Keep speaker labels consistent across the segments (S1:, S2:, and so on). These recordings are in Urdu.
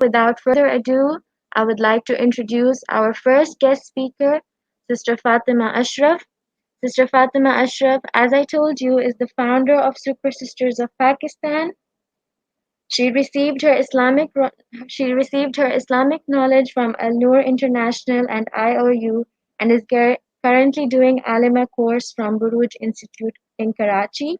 S1: without further ado, I would like to introduce our first guest speaker, Sister Fatima Ashraf. Sister Fatima Ashraf, as I told you, is the founder of Super Sisters of Pakistan. She received her Islamic knowledge from Al Noor International and IOU and is currently doing Alima course from Buruj Institute in Karachi.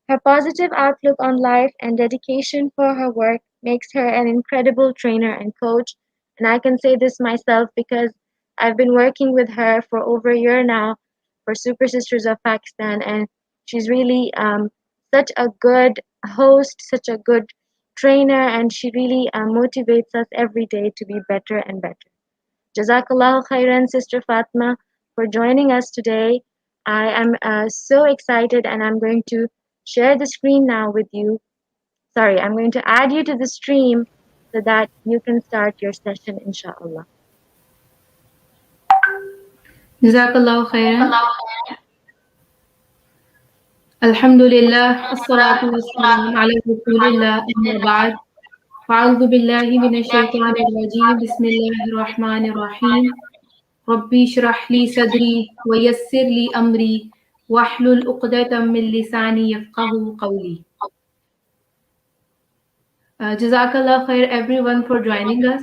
S1: Her positive outlook on life and dedication for her work makes her an incredible trainer and coach, and I can say this myself because I've been working with her for over a year now for Super Sisters of Pakistan, and she's really such a good host, such a good trainer, and she really motivates us every day to be better and better. Jazakallahu khairan, Sister Fatma, for joining us today. I am so excited, and I'm going to share the screen now with you. Sorry, I'm going to add you to the stream so that you can start your session, inshallah.
S2: Jazakallahu khairan. Alhamdulillah, as-salatu was-salam ala rasulillah, amma ba'd. Fa'udhu billahi minash shaitanir rajeem. Bismillahir rahmanir rahim. Rabbi shrah li sadri wa yassir li amri wahlul uqdatam min lisani yafqahu qawli. Jazakallah khair everyone for joining us.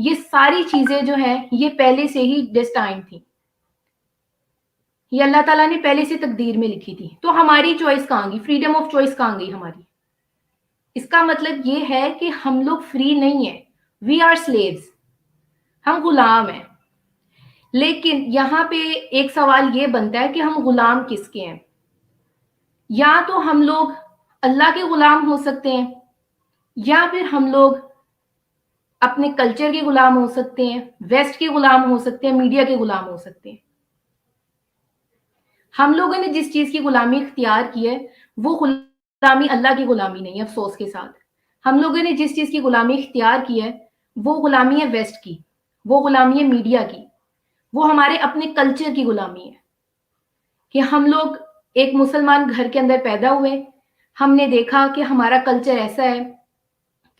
S2: یہ ساری چیزیں جو ہیں یہ پہلے سے ہی ڈیسٹائن تھیں، یہ اللہ تعالیٰ نے پہلے سے تقدیر میں لکھی تھی. تو ہماری چوائس کہاں گئی؟ فریڈم آف چوائس کہاں گئی ہماری؟ اس کا مطلب یہ ہے کہ ہم لوگ فری نہیں ہیں، وی آر سلیوز، ہم غلام ہیں. لیکن یہاں پہ ایک سوال یہ بنتا ہے کہ ہم غلام کس کے ہیں؟ یا تو ہم لوگ اللہ کے غلام ہو سکتے ہیں، یا پھر ہم لوگ اپنے کلچر کے غلام ہو سکتے ہیں، ویسٹ کے غلام ہو سکتے ہیں، میڈیا کے غلام ہو سکتے ہیں. ہم لوگوں نے جس چیز کی غلامی اختیار کی ہے وہ غلامی اللہ کی غلامی نہیں ہے. افسوس کے ساتھ ہم لوگوں نے جس چیز کی غلامی اختیار کی ہے وہ غلامی ہے ویسٹ کی، وہ غلامی ہے میڈیا کی، وہ ہمارے اپنے کلچر کی غلامی ہے. کہ ہم لوگ ایک مسلمان گھر کے اندر پیدا ہوئے، ہم نے دیکھا کہ ہمارا کلچر ایسا ہے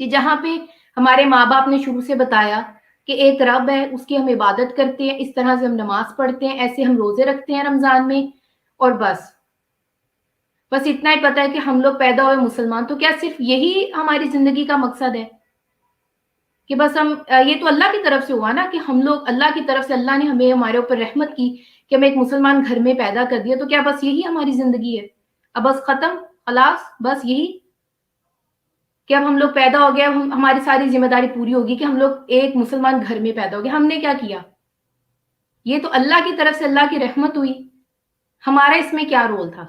S2: کہ جہاں پہ ہمارے ماں باپ نے شروع سے بتایا کہ ایک رب ہے، اس کی ہم عبادت کرتے ہیں، اس طرح سے ہم نماز پڑھتے ہیں، ایسے ہم روزے رکھتے ہیں رمضان میں، اور بس اتنا ہی پتا ہے کہ ہم لوگ پیدا ہوئے مسلمان. تو کیا صرف یہی ہماری زندگی کا مقصد ہے کہ بس ہم یہ تو اللہ کی طرف سے ہوا نا کہ ہم لوگ اللہ کی طرف سے اللہ نے ہمیں ہمارے اوپر رحمت کی کہ ہمیں ایک مسلمان گھر میں پیدا کر دیا. تو کیا بس یہی ہماری زندگی ہے؟ اب بس ختم، خلاص بس یہی کہ اب ہم لوگ پیدا ہو گئے، ہماری ساری ذمہ داری پوری ہوگی کہ ہم لوگ ایک مسلمان گھر میں پیدا ہو گئے. ہم نے کیا کیا؟ یہ تو اللہ کی طرف سے اللہ کی رحمت ہوئی، ہمارا اس میں کیا رول تھا؟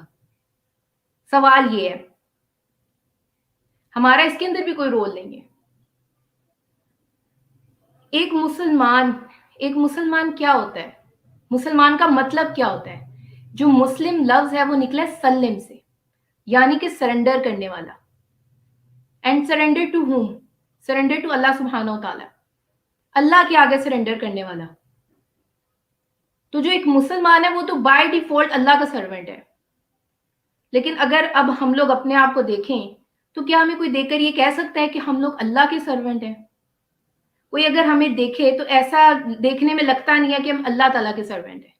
S2: سوال یہ ہے، ہمارا اس کے اندر بھی کوئی رول نہیں ہے. ایک مسلمان کیا ہوتا ہے؟ مسلمان کا مطلب کیا ہوتا ہے؟ جو مسلم لفظ ہے وہ نکلا ہے سلم سے، یعنی کہ سرنڈر کرنے والا. And surrender to whom؟ Surrender to اللہ سبحانہ و تعالی، اللہ کے آگے سرنڈر کرنے والا. تو جو ایک مسلمان ہے وہ تو بائی ڈیفالٹ اللہ کا سرونٹ ہے. لیکن اگر اب ہم لوگ اپنے آپ کو دیکھیں تو کیا ہمیں کوئی دیکھ کر یہ کہہ سکتا ہے کہ ہم لوگ اللہ کے سرونٹ ہیں؟ کوئی اگر ہمیں دیکھے تو ایسا دیکھنے میں لگتا نہیں ہے کہ ہم اللہ تعالیٰ کے سرونٹ ہیں،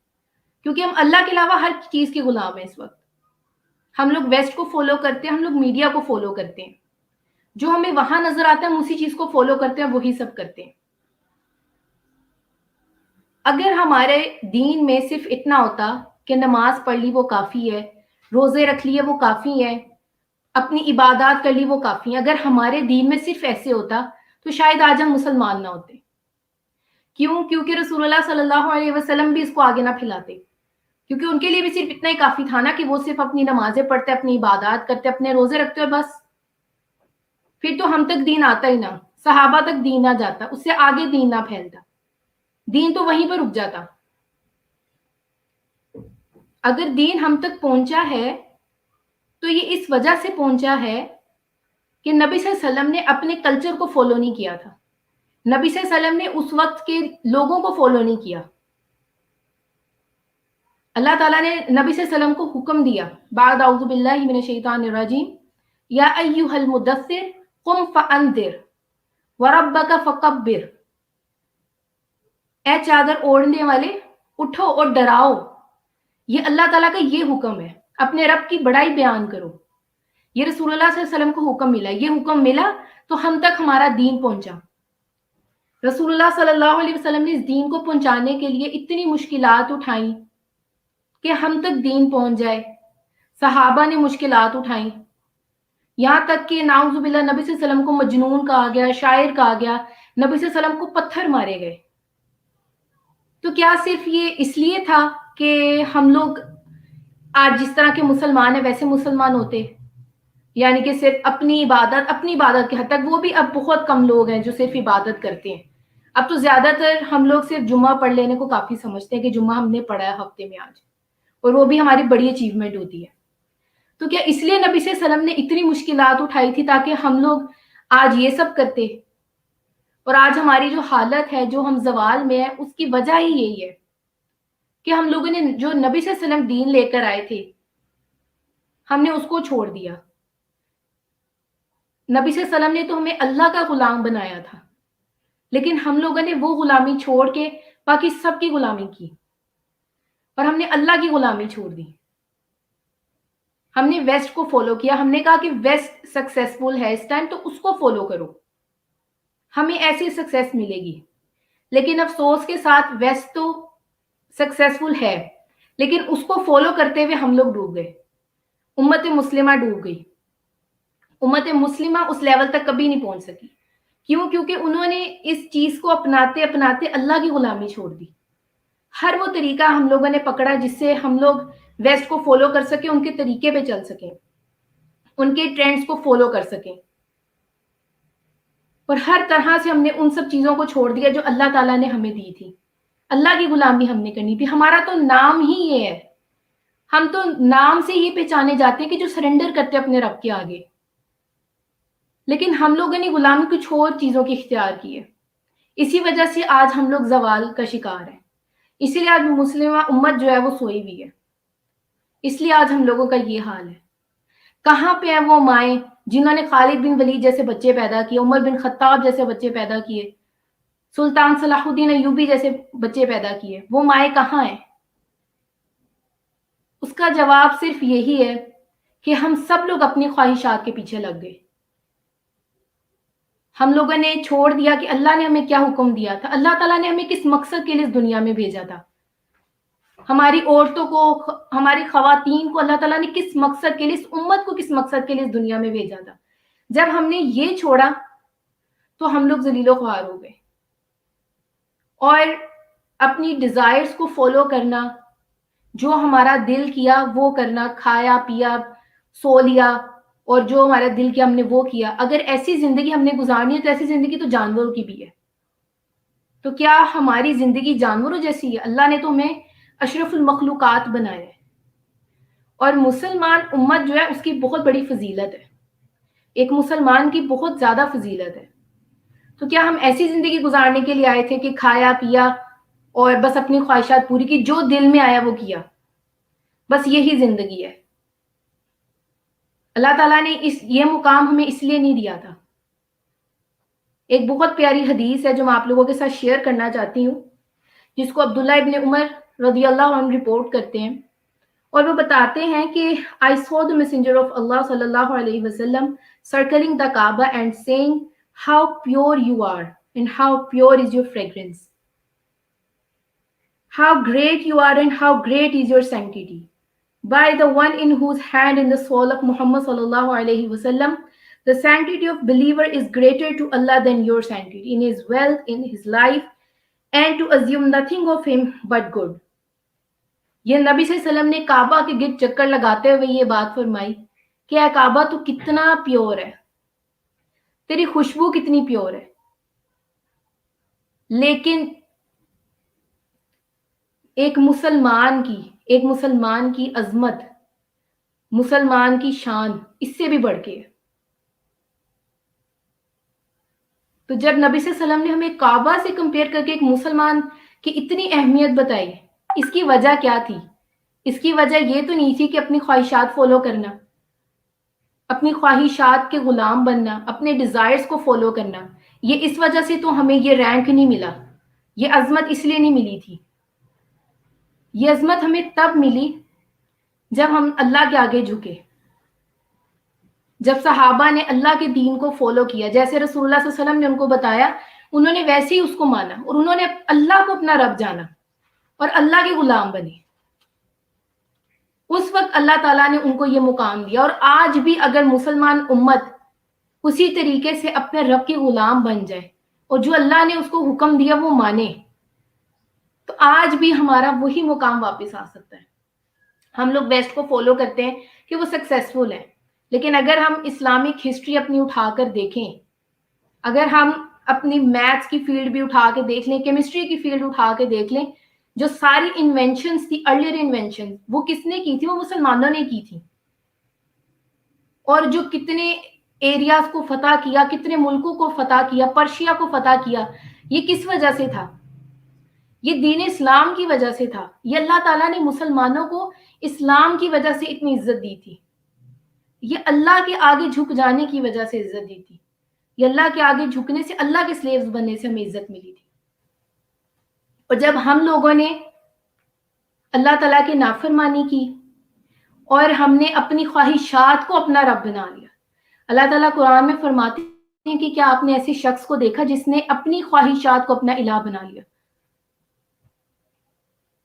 S2: کیونکہ ہم اللہ کے علاوہ ہر چیز کے غلام ہیں. اس وقت ہم لوگ ویسٹ کو فالو کرتے ہیں، ہم لوگ میڈیا کو فالو کرتے ہیں، جو ہمیں وہاں نظر آتا ہے ہم اسی چیز کو فالو کرتے ہیں، وہی سب کرتے ہیں. اگر ہمارے دین میں صرف اتنا ہوتا کہ نماز پڑھ لی وہ کافی ہے، روزے رکھ لیے وہ کافی ہے، اپنی عبادات کر لی وہ کافی ہے، اگر ہمارے دین میں صرف ایسے ہوتا تو شاید آج ہم مسلمان نہ ہوتے. کیوں؟ کیونکہ رسول اللہ صلی اللہ علیہ وسلم بھی اس کو آگے نہ پھیلاتے، کیونکہ ان کے لیے بھی صرف اتنا ہی کافی تھا نا کہ وہ صرف اپنی نمازیں پڑھتے، اپنی عبادات کرتے، اپنے روزے رکھتے اور بس. پھر تو ہم تک دین آتا ہی نہ، صحابہ تک دین نہ جاتا، اس سے آگے دین نہ پھیلتا، دین تو وہیں پر رک جاتا. اگر دین ہم تک پہنچا ہے تو یہ اس وجہ سے پہنچا ہے کہ نبی صلی اللہ علیہ وسلم نے اپنے کلچر کو فالو نہیں کیا تھا، نبی صلی اللہ علیہ وسلم نے اس وقت کے لوگوں کو فالو نہیں کیا. اللہ تعالیٰ نے نبی صلی اللہ علیہ وسلم کو حکم دیا، بعد اعوذ باللہ من الشیطان الرجیم، یا ایھا المدثر قم فانذر وربک فکبر، اے چادر اوڑھنے والے اٹھو اور ڈراؤ. یہ اللہ تعالیٰ کا یہ حکم ہے، اپنے رب کی بڑائی بیان کرو. یہ رسول اللہ صلی اللہ علیہ وسلم کو حکم ملا، یہ حکم ملا تو ہم تک ہمارا دین پہنچا. رسول اللہ صلی اللہ علیہ وسلم نے اس دین کو پہنچانے کے لیے اتنی مشکلات اٹھائیں کہ ہم تک دین پہنچ جائے. صحابہ نے مشکلات اٹھائیں، یہاں تک کہ نعوذ باللہ نبی صلی اللہ علیہ وسلم کو مجنون کہا گیا، شاعر کہا گیا، نبی صلی اللہ علیہ وسلم کو پتھر مارے گئے. تو کیا صرف یہ اس لیے تھا کہ ہم لوگ آج جس طرح کے مسلمان ہیں ویسے مسلمان ہوتے؟ یعنی کہ صرف اپنی عبادت کے حد تک، وہ بھی اب بہت کم لوگ ہیں جو صرف عبادت کرتے ہیں. اب تو زیادہ تر ہم لوگ صرف جمعہ پڑھ لینے کو کافی سمجھتے ہیں کہ جمعہ ہم نے پڑھا ہے ہفتے میں آج، اور وہ بھی ہماری بڑی اچیومنٹ ہوتی ہے. تو کیا اس لیے نبی صلی اللہ علیہ وسلم نے اتنی مشکلات اٹھائی تھی تاکہ ہم لوگ آج یہ سب کرتے؟ اور آج ہماری جو حالت ہے، جو ہم زوال میں ہیں، اس کی وجہ ہی یہی ہے کہ ہم لوگوں نے جو نبی صلی اللہ علیہ وسلم دین لے کر آئے تھے ہم نے اس کو چھوڑ دیا. نبی صلی اللہ علیہ وسلم نے تو ہمیں اللہ کا غلام بنایا تھا، لیکن ہم لوگوں نے وہ غلامی چھوڑ کے باقی سب کی غلامی کی، اور ہم نے اللہ کی غلامی چھوڑ دی. ہم نے ویسٹ کو فالو کیا، ہم نے کہا کہ ویسٹ سکسیسفل ہے اس ٹائم تو اس کو فالو کرو، ہمیں ایسی سکسیس ملے گی. لیکن افسوس کے ساتھ ویسٹ تو سکسیسفل ہے، لیکن اس کو فالو کرتے ہوئے ہم لوگ ڈوب گئے، امت مسلمہ ڈوب گئی. امت مسلمہ اس لیول تک کبھی نہیں پہنچ سکی. کیوں؟ کیونکہ انہوں نے اس چیز کو اپناتے اپناتے اللہ کی غلامی چھوڑ دی. ہر وہ طریقہ ہم لوگوں نے پکڑا جس سے ہم لوگ ویسٹ کو فالو کر سکیں، ان کے طریقے پہ چل سکیں، ان کے ٹرینڈز کو فالو کر سکیں. اور ہر طرح سے ہم نے ان سب چیزوں کو چھوڑ دیا جو اللہ تعالیٰ نے ہمیں دی تھی. اللہ کی غلامی ہم نے کرنی تھی. ہمارا تو نام ہی یہ ہے، ہم تو نام سے یہ پہچانے جاتے ہیں کہ جو سرنڈر کرتے اپنے رب کے آگے. لیکن ہم لوگوں نے غلامی کچھ اور چیزوں کی اختیار کی ہے. اسی وجہ سے آج ہم لوگ زوال کا شکار ہیں. اسی لیے آج مسلمہ امت جو ہے وہ سوئی ہوئی ہے. اس لیے آج ہم لوگوں کا یہ حال ہے. کہاں پہ ہیں وہ مائیں جنہوں نے خالد بن ولید جیسے بچے پیدا کیے، عمر بن خطاب جیسے بچے پیدا کیے، سلطان صلاح الدین ایوبی جیسے بچے پیدا کیے؟ وہ مائیں کہاں ہیں؟ اس کا جواب صرف یہی ہے کہ ہم سب لوگ اپنی خواہشات کے پیچھے لگ گئے. ہم لوگوں نے چھوڑ دیا کہ اللہ نے ہمیں کیا حکم دیا تھا، اللہ تعالیٰ نے ہمیں کس مقصد کے لیے اس دنیا میں بھیجا تھا، ہماری عورتوں کو، ہماری خواتین کو اللہ تعالیٰ نے کس مقصد کے لیے، اس امت کو کس مقصد کے لیے اس دنیا میں بھیجا تھا. جب ہم نے یہ چھوڑا تو ہم لوگ ذلیل و خوار ہو گئے. اور اپنی ڈیزائرز کو فالو کرنا، جو ہمارا دل کیا وہ کرنا، کھایا پیا سو لیا اور جو ہمارا دل کیا ہم نے وہ کیا. اگر ایسی زندگی ہم نے گزارنی ہے تو ایسی زندگی تو جانوروں کی بھی ہے. تو کیا ہماری زندگی جانوروں جیسی ہے؟ اللہ نے تو ہمیں اشرف المخلوقات بنایا ہے. اور مسلمان امت جو ہے اس کی بہت بڑی فضیلت ہے، ایک مسلمان کی بہت زیادہ فضیلت ہے. تو کیا ہم ایسی زندگی گزارنے کے لیے آئے تھے کہ کھایا پیا اور بس اپنی خواہشات پوری کی، جو دل میں آیا وہ کیا، بس یہی زندگی ہے؟ اللہ تعالیٰ نے یہ مقام ہمیں اس لیے نہیں دیا تھا. ایک بہت پیاری حدیث ہے جو میں آپ لوگوں کے ساتھ شیئر کرنا چاہتی ہوں، جس کو عبداللہ ابن عمر رضی اللہ عنہ رپورٹ کرتے ہیں، اور وہ بتاتے ہیں کہ I saw the messenger of Allah صلی اللہ علیہ وسلم circling the Kaaba and saying how pure you are and how pure is your fragrance, how great you are and how great is your sanctity. By the one in whose hand in the soul of Muhammad sallallahu alaihi wasallam, the sanctity of believer is greater to Allah than your sanctity in his wealth, in his life, and to assume nothing of him but good. یہ نبی صلی اللہ علیہ وسلم نے کعبہ کے گرد چکر لگاتے ہوئے یہ بات فرمائی کہ اے کعبہ تو کتنا پیور ہے، تیری خوشبو کتنی پیور ہے. لیکن ایک مسلمان کی عظمت، مسلمان کی شان اس سے بھی بڑھ کے ہے. تو جب نبی صلی اللہ علیہ وسلم نے ہمیں کعبہ سے کمپیئر کر کے ایک مسلمان کی اتنی اہمیت بتائی، اس کی وجہ کیا تھی؟ اس کی وجہ یہ تو نہیں تھی کہ اپنی خواہشات فالو کرنا، اپنی خواہشات کے غلام بننا، اپنے ڈیزائرز کو فالو کرنا. یہ اس وجہ سے تو ہمیں یہ رینک نہیں ملا، یہ عظمت اس لیے نہیں ملی تھی. یہ عظمت ہمیں تب ملی جب ہم اللہ کے آگے جھکے، جب صحابہ نے اللہ کے دین کو فالو کیا، جیسے رسول اللہ صلی اللہ علیہ وسلم نے ان کو بتایا، انہوں نے ویسے ہی اس کو مانا اور انہوں نے اللہ کو اپنا رب جانا اور اللہ کے غلام بنے. اس وقت اللہ تعالیٰ نے ان کو یہ مقام دیا. اور آج بھی اگر مسلمان امت اسی طریقے سے اپنے رب کے غلام بن جائے اور جو اللہ نے اس کو حکم دیا وہ مانے، تو آج بھی ہمارا وہی مقام واپس آ سکتا ہے. ہم لوگ ویسٹ کو فالو کرتے ہیں کہ وہ سکسیسفل ہے، لیکن اگر ہم اسلامک ہسٹری اپنی اٹھا کر دیکھیں، اگر ہم اپنی میتھس کی فیلڈ بھی اٹھا کے دیکھ لیں، کیمسٹری کی فیلڈ اٹھا کے دیکھ لیں، جو ساری انوینشنز تھی، ارلیئر انوینشنز، وہ کس نے کی تھی؟ وہ مسلمانوں نے کی تھی. اور جو کتنے ایریاز کو فتح کیا، کتنے ملکوں کو فتح کیا، پرشیا کو فتح کیا، یہ کس وجہ سے تھا؟ یہ دین اسلام کی وجہ سے تھا. یہ اللہ تعالیٰ نے مسلمانوں کو اسلام کی وجہ سے اتنی عزت دی تھی، یہ اللہ کے آگے جھک جانے کی وجہ سے عزت دی تھی، یہ اللہ کے آگے جھکنے سے، اللہ کے سلیوز بننے سے ہمیں عزت ملی تھی. اور جب ہم لوگوں نے اللہ تعالیٰ کی نافرمانی کی اور ہم نے اپنی خواہشات کو اپنا رب بنا لیا، اللہ تعالیٰ قرآن میں فرماتے ہیں کہ کیا آپ نے ایسے شخص کو دیکھا جس نے اپنی خواہشات کو اپنا الہ بنا لیا؟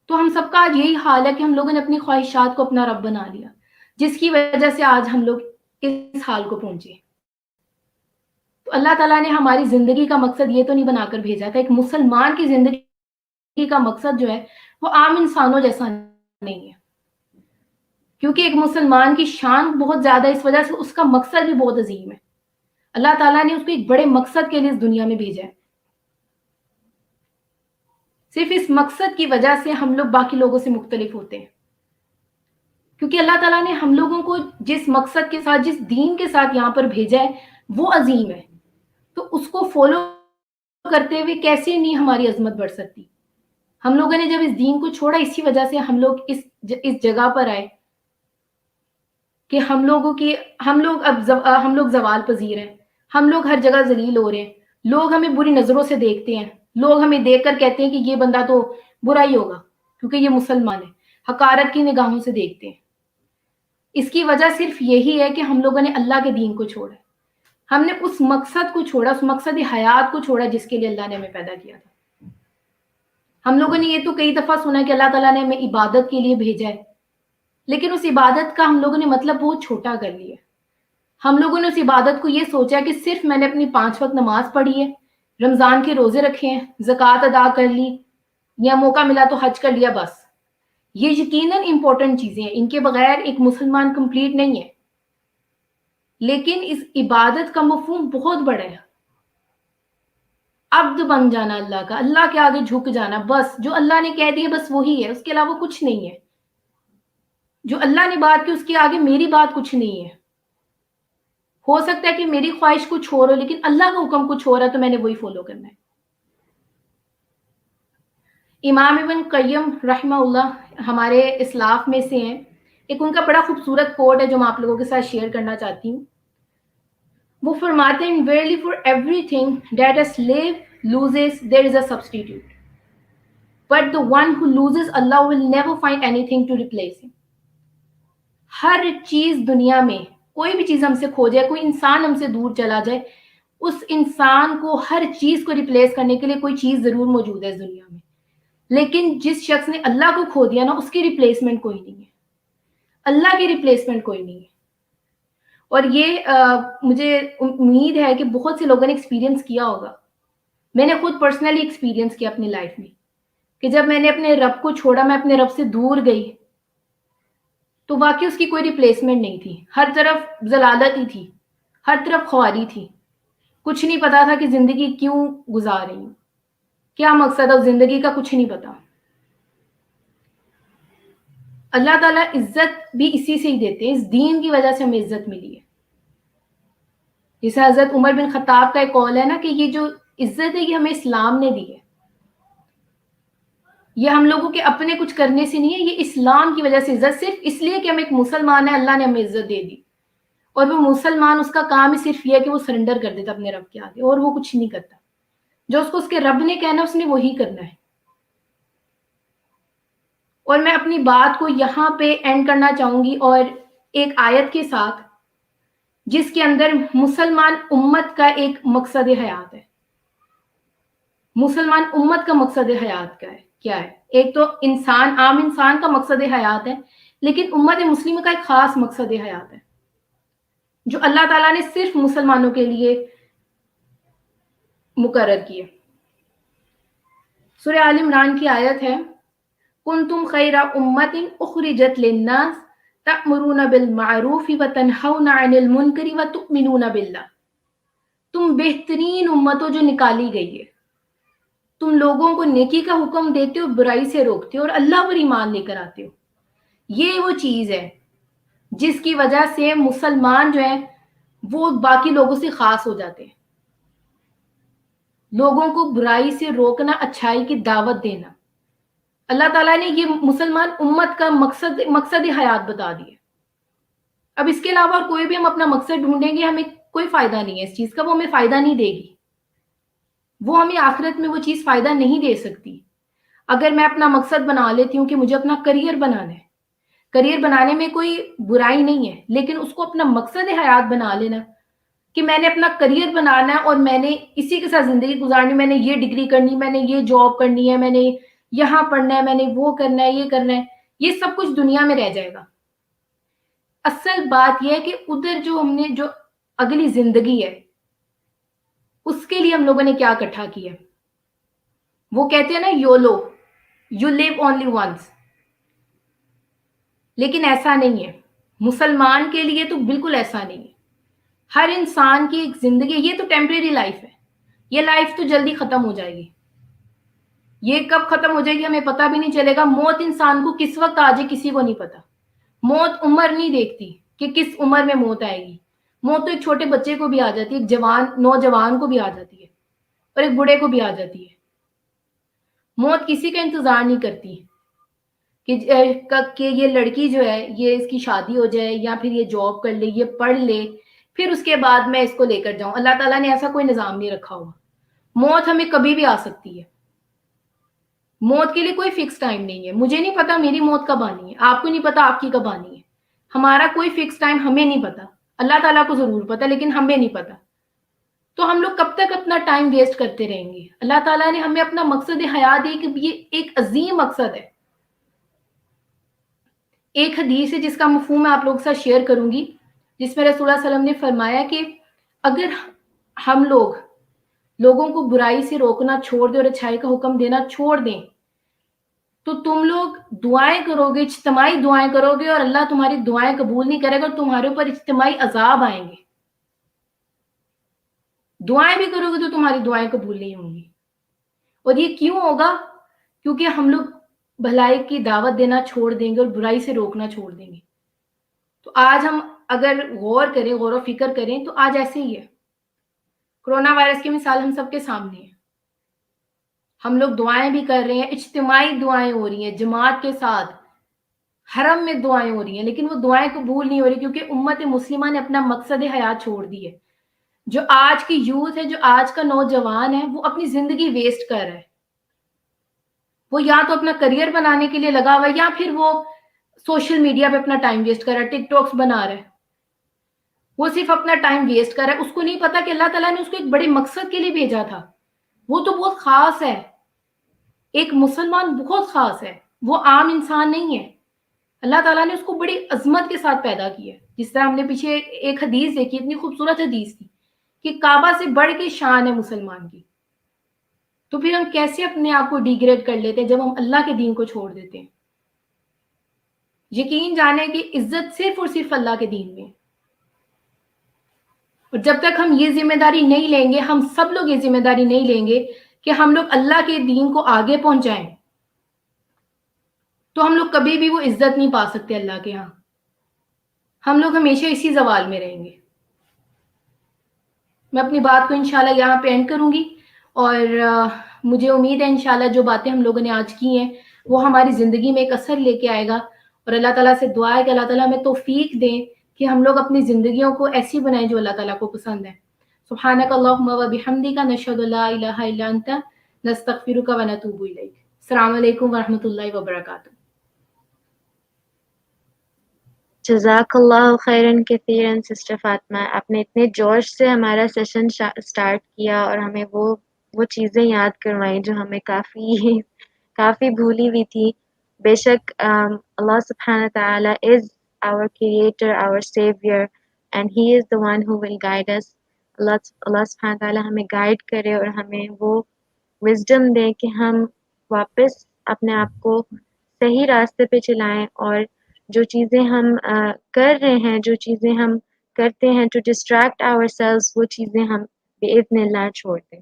S2: تو ہم سب کا آج یہی حال ہے کہ ہم لوگوں نے اپنی خواہشات کو اپنا رب بنا لیا، جس کی وجہ سے آج ہم لوگ اس حال کو پہنچے۔ تو اللہ تعالیٰ نے ہماری زندگی کا مقصد یہ تو نہیں بنا کر بھیجا تھا، ایک مسلمان کی زندگی کا مقصد جو ہے وہ عام انسانوں جیسا نہیں ہے، کیونکہ ایک مسلمان کی شان بہت زیادہ اس وجہ سے اس کا مقصد بھی بہت عظیم ہے۔ اللہ تعالیٰ نے اس کو ایک بڑے مقصد کے لیے اس دنیا میں بھیجا ہے۔ صرف اس مقصد کی وجہ سے ہم لوگ باقی لوگوں سے مختلف ہوتے ہیں، کیونکہ اللہ تعالیٰ نے ہم لوگوں کو جس مقصد کے ساتھ، جس دین کے ساتھ یہاں پر بھیجا ہے وہ عظیم ہے، تو اس کو فالو کرتے ہوئے کیسے نہیں ہماری عظمت بڑھ سکتی۔ ہم لوگوں نے جب اس دین کو چھوڑا، اسی وجہ سے ہم لوگ اس جگہ پر آئے کہ ہم لوگ زوال پذیر ہیں، ہم لوگ ہر جگہ ذلیل ہو رہے ہیں، لوگ ہمیں بری نظروں سے دیکھتے ہیں، لوگ ہمیں دیکھ کر کہتے ہیں کہ یہ بندہ تو برا ہی ہوگا کیونکہ یہ مسلمان ہے، حقارت کی نگاہوں سے دیکھتے ہیں۔ اس کی وجہ صرف یہی ہے کہ ہم لوگوں نے اللہ کے دین کو چھوڑا، ہم نے اس مقصد کو چھوڑا، اس مقصد حیات کو چھوڑا جس کے لیے اللہ نے ہمیں پیدا کیا تھا۔ ہم لوگوں نے یہ تو کئی دفعہ سنا ہے کہ اللہ تعالیٰ نے ہمیں عبادت کے لیے بھیجا ہے، لیکن اس عبادت کا ہم لوگوں نے مطلب بہت چھوٹا کر لیا۔ ہم لوگوں نے اس عبادت کو یہ سوچا کہ صرف میں نے اپنی 5 وقت نماز پڑھی ہے، رمضان کے روزے رکھے ہیں، زکوٰۃ ادا کر لی، یا موقع ملا تو حج کر لیا، بس۔ یہ یقیناً امپورٹنٹ چیزیں ہیں، ان کے بغیر ایک مسلمان کمپلیٹ نہیں ہے، لیکن اس عبادت کا مفہوم بہت بڑا ہے۔ عبد بن جانا اللہ کا، اللہ کے آگے جھک جانا، بس جو اللہ نے کہہ دیا بس وہی ہے، اس کے علاوہ کچھ نہیں ہے۔ جو اللہ نے بات کی اس کے آگے میری بات کچھ نہیں ہے۔ ہو سکتا ہے کہ میری خواہش کچھ اور ہو، لیکن اللہ کا حکم کچھ اور ہے تو میں نے وہی فالو کرنا ہے۔ امام ابن قیم رحمہ اللہ ہمارے اسلاف میں سے ہیں، ایک ان کا بڑا خوبصورت کوٹ ہے جو میں آپ لوگوں کے ساتھ شیئر کرنا چاہتی ہوں۔ وہ فرماتے ہیں "Verily for everything that a slave loses there is a substitute, but the one who loses Allah will never find anything to replace him." ہر چیز دنیا میں، کوئی بھی چیز ہم سے کھو جائے، کوئی انسان ہم سے دور چلا جائے، اس انسان کو ہر چیز کو ریپلیس کرنے کے لیے کوئی چیز ضرور موجود ہے اس دنیا میں، لیکن جس شخص نے اللہ کو کھو دیا نا، اس کی ریپلیسمنٹ کوئی نہیں ہے، اللہ کی ریپلیسمنٹ کوئی نہیں ہے۔ اور یہ مجھے امید ہے کہ بہت سے لوگوں نے ایکسپیرینس کیا ہوگا، میں نے خود پرسنلی ایکسپیرینس کیا اپنی لائف میں، کہ جب میں نے اپنے رب کو چھوڑا، میں اپنے رب سے دور گئی، تو واقعی اس کی کوئی ریپلیسمنٹ نہیں تھی، ہر طرف ضلالت ہی تھی، ہر طرف خواری تھی، کچھ نہیں پتا تھا کہ زندگی کیوں گزار رہی ہوں، کیا مقصد ہے زندگی کا، کچھ نہیں پتا۔ اللہ تعالیٰ عزت بھی اسی سے ہی دیتے ہیں، اس دین کی وجہ سے ہمیں عزت ملی ہے۔ جیسے حضرت عمر بن خطاب کا ایک قول ہے نا کہ یہ جو عزت ہے یہ ہمیں اسلام نے دی ہے، یہ ہم لوگوں کے اپنے کچھ کرنے سے نہیں ہے، یہ اسلام کی وجہ سے عزت، صرف اس لیے کہ ہم ایک مسلمان ہیں اللہ نے ہمیں عزت دے دی، اور وہ مسلمان اس کا کام ہی صرف یہ ہے کہ وہ سرنڈر کر دیتا اپنے رب کے آگے، اور وہ کچھ نہیں کرتا، جو اس کو اس کے رب نے کہنا اس نے وہی کرنا ہے۔ اور میں اپنی بات کو یہاں پہ اینڈ کرنا چاہوں گی، اور ایک آیت کے ساتھ جس کے اندر مسلمان امت کا ایک مقصد حیات ہے۔ مسلمان امت کا مقصد حیات کیا ہے؟ ایک تو انسان، عام انسان کا مقصد حیات ہے، لیکن امت مسلمہ کا ایک خاص مقصد حیات ہے جو اللہ تعالیٰ نے صرف مسلمانوں کے لیے مقرر کیے۔ سورہ آل عمران کی آیت ہے "کنتم خیر امۃ اخرجت للناس تأمرون بالمعروف وتنہون عن المنکر وتؤمنون باللہ"۔ تم بہترین امت ہو جو نکالی گئی ہے، تم لوگوں کو نیکی کا حکم دیتے ہو، برائی سے روکتے ہو، اور اللہ پر ایمان لے کر آتے ہو۔ یہ وہ چیز ہے جس کی وجہ سے مسلمان جو ہیں وہ باقی لوگوں سے خاص ہو جاتے ہیں۔ لوگوں کو برائی سے روکنا، اچھائی کی دعوت دینا، اللہ تعالیٰ نے یہ مسلمان امت کا مقصد حیات بتا دیا۔ اب اس کے علاوہ اور کوئی بھی ہم اپنا مقصد ڈھونڈیں گے، ہمیں کوئی فائدہ نہیں ہے اس چیز کا، وہ ہمیں فائدہ نہیں دے گی، وہ ہمیں آخرت میں وہ چیز فائدہ نہیں دے سکتی۔ اگر میں اپنا مقصد بنا لیتی ہوں کہ مجھے اپنا کریئر بنانا ہے، کریئر بنانے میں کوئی برائی نہیں ہے، لیکن اس کو اپنا مقصد حیات بنا لینا کہ میں نے اپنا کریئر بنانا ہے اور میں نے اسی کے ساتھ زندگی گزارنی، میں نے یہ ڈگری کرنی، میں نے یہ جاب کرنی ہے، میں نے یہاں پڑھنا ہے، میں نے وہ کرنا ہے، یہ کرنا ہے، یہ سب کچھ دنیا میں رہ جائے گا. اصل بات یہ ہے کہ ادھر جو ہم نے جو اگلی زندگی ہے اس کے لیے ہم لوگوں نے کیا اکٹھا کیا. وہ کہتے ہیں نا YOLO, you live only once. لیکن ایسا نہیں ہے، مسلمان کے لیے تو بالکل ایسا نہیں ہے. ہر انسان کی ایک زندگی، یہ تو ٹیمپریری لائف ہے، یہ لائف تو جلدی ختم ہو جائے گی. یہ کب ختم ہو جائے گی ہمیں پتہ بھی نہیں چلے گا. موت انسان کو کس وقت آ جائے کسی کو نہیں پتا. موت عمر نہیں دیکھتی کہ کس عمر میں موت آئے گی. موت تو ایک چھوٹے بچے کو بھی آ جاتی ہے، ایک نوجوان کو بھی آ جاتی ہے، اور ایک بوڑھے کو بھی آ جاتی ہے. موت کسی کا انتظار نہیں کرتی کہ یہ لڑکی جو ہے یہ اس کی شادی ہو جائے یا پھر یہ جاب کر لے، یہ پڑھ لے، پھر اس کے بعد میں اس کو لے کر جاؤں. اللہ تعالیٰ نے ایسا کوئی نظام نہیں رکھا ہوا. موت ہمیں کبھی بھی آ سکتی ہے. موت کے لیے کوئی فکس ٹائم نہیں ہے. مجھے نہیں پتا میری موت کب آنی ہے، آپ کو نہیں پتا آپ کی کب آنی ہے. ہمارا کوئی فکس ٹائم ہمیں نہیں پتا. اللہ تعالیٰ کو ضرور پتا لیکن ہمیں نہیں پتا. تو ہم لوگ کب تک اپنا ٹائم ویسٹ کرتے رہیں گے؟ اللہ تعالیٰ نے ہمیں اپنا مقصد حیات دی کہ یہ ایک عظیم مقصد ہے. ایک حدیث ہے جس کا مفہوم میں آپ لوگوں کے ساتھ شیئر کروں گی، جس میں رسول اللہ صلی اللہ علیہ وسلم نے فرمایا کہ اگر ہم لوگوں کو برائی سے روکنا چھوڑ دیں اور اچھائی کا حکم دینا چھوڑ دیں تو تم لوگ دعائیں کرو گے، اجتماعی دعائیں کرو گے، اور اللہ تمہاری دعائیں قبول نہیں کرے گا اور تمہارے اوپر اجتماعی عذاب آئیں گے. دعائیں بھی کرو گے تو تمہاری دعائیں قبول نہیں ہوں گی. اور یہ کیوں ہوگا؟ کیونکہ ہم لوگ بھلائی کی دعوت دینا چھوڑ دیں گے اور برائی سے روکنا چھوڑ دیں گے. تو آج ہم اگر غور و فکر کریں تو آج ایسے ہی ہے. کرونا وائرس کی مثال ہم سب کے سامنے ہے. ہم لوگ دعائیں بھی کر رہے ہیں، اجتماعی دعائیں ہو رہی ہیں جماعت کے ساتھ، حرم میں دعائیں ہو رہی ہیں، لیکن وہ دعائیں قبول نہیں ہو رہی کیونکہ امت مسلمہ نے اپنا مقصد حیات چھوڑ دی ہے. جو آج کی یوتھ ہے، جو آج کا نوجوان ہے، وہ اپنی زندگی ویسٹ کر رہا ہے. وہ یا تو اپنا کریئر بنانے کے لیے لگا ہوا ہے یا پھر وہ سوشل میڈیا پہ اپنا ٹائم ویسٹ کر رہا ہے، ٹک ٹاکس بنا رہا ہے. وہ صرف اپنا ٹائم ویسٹ کر رہا ہے. اس کو نہیں پتا کہ اللہ تعالیٰ نے اس کو ایک بڑے مقصد کے لیے بھیجا تھا. وہ تو بہت خاص ہے. ایک مسلمان بہت خاص ہے، وہ عام انسان نہیں ہے. اللہ تعالیٰ نے اس کو بڑی عظمت کے ساتھ پیدا کیا ہے. جس طرح ہم نے پیچھے ایک حدیث دیکھی، اتنی خوبصورت حدیث تھی کہ کعبہ سے بڑھ کے شان ہے مسلمان کی. تو پھر ہم کیسے اپنے آپ کو ڈیگریڈ کر لیتے ہیں جب ہم اللہ کے دین کو چھوڑ دیتے ہیں؟ یقین جانے کہ عزت صرف اور صرف اللہ کے دین میں. اور جب تک ہم یہ ذمہ داری نہیں لیں گے، ہم سب لوگ یہ ذمہ داری نہیں لیں گے کہ ہم لوگ اللہ کے دین کو آگے پہنچائیں، تو ہم لوگ کبھی بھی وہ عزت نہیں پا سکتے اللہ کے ہاں. ہم لوگ ہمیشہ اسی زوال میں رہیں گے. میں اپنی بات کو انشاءاللہ یہاں پہ اینڈ کروں گی، اور مجھے امید ہے انشاءاللہ جو باتیں ہم لوگوں نے آج کی ہیں وہ ہماری زندگی میں ایک اثر لے کے آئے گا. اور اللہ تعالیٰ سے دعا ہے کہ اللہ تعالیٰ ہمیں توفیق دیں کہ ہم لوگ اپنی زندگیوں کو ایسی بنائیں جو اللہ تعالیٰ کو پسند ہے. سبحانک اللہم و بحمدک، نشہد لا الہ الا انت، نستغفرک و نتوب الیک. السلام علیکم ورحمۃ اللہ وبرکاتہ.
S1: جزاک اللہ خیرن کثیرن سسٹر فاطمہ، آپ نے اتنے جوش سے ہمارا سیشن سٹارٹ کیا اور ہمیں وہ چیزیں یاد کروائیں جو ہمیں کافی بھولی ہوئی تھی. بے شک اللہ سبحانہ تعالی از our creator, our savior, and he is the one who will guide us. اللہ سبحانہ تعالی ہمیں گائیڈ کرے اور ہمیں وہ وزڈم دے کہ ہم واپس اپنے آپ کو صحیح راستے پہ چلائیں، اور جو چیزیں ہم کر رہے ہیں، جو چیزیں ہم کرتے ہیں to distract ourselves، وہ چیزیں ہم بإذن اللہ چھوڑ دیں.